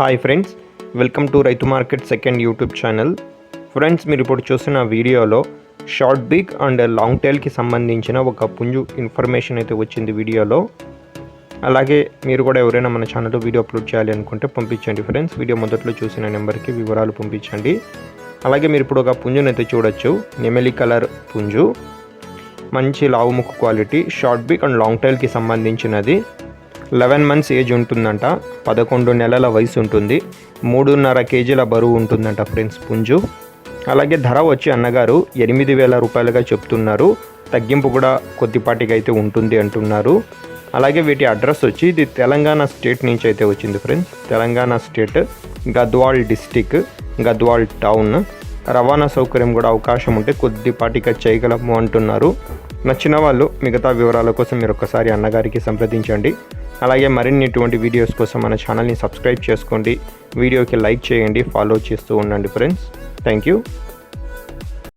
Hi friends, welcome to రైతు market second YouTube channel. Friends, మీరు ఇప్పుడు చూస్తున్న వీడియోలో షార్ట్ బిగ్ అండ్ లాంగ్ టైల్కి సంబంధించిన ఒక పుంజు ఇన్ఫర్మేషన్ అయితే వచ్చింది వీడియోలో. అలాగే మీరు కూడా ఎవరైనా మన ఛానల్లో వీడియో అప్లోడ్ చేయాలి అనుకుంటే పంపించండి ఫ్రెండ్స్. వీడియో మొదట్లో చూసిన నెంబర్కి వివరాలు పంపించండి. అలాగే మీరు ఇప్పుడు ఒక పుంజును అయితే చూడొచ్చు. నెమలి కలర్ పుంజు, మంచి లావు ముక్కు quality, short big and long టైల్కి సంబంధించినది. 11 months ఏజ్ ఉంటుందంట, 11 నెలల వయసు ఉంటుంది, 3.5 kg బరువు ఉంటుందంట ఫ్రెండ్స్ పుంజు. అలాగే ధర వచ్చి అన్నగారు 8,000 రూపాయలుగా చెప్తున్నారు. తగ్గింపు కూడా కొద్దిపాటిగా అయితే ఉంటుంది అంటున్నారు. అలాగే వీటి అడ్రస్ వచ్చి ఇది తెలంగాణ స్టేట్ నుంచి అయితే వచ్చింది friends. Telangana state, Gadwal district, Gadwal town. రవాణా సౌకర్యం కూడా అవకాశం ఉంటే కొద్దిపాటిగా చేయగలము అంటున్నారు. నచ్చిన వాళ్ళు మిగతా వివరాల కోసం మీరు ఒకసారి అన్నగారికి సంప్రదించండి. అలాగే మరిన్ని ఇటువంటి వీడియోస్ కోసం మన ఛానల్ని సబ్స్క్రైబ్ చేసుకోండి. వీడియోకి లైక్ చేయండి, ఫాలో చేస్తూ ఉండండి ఫ్రెండ్స్. Thank you.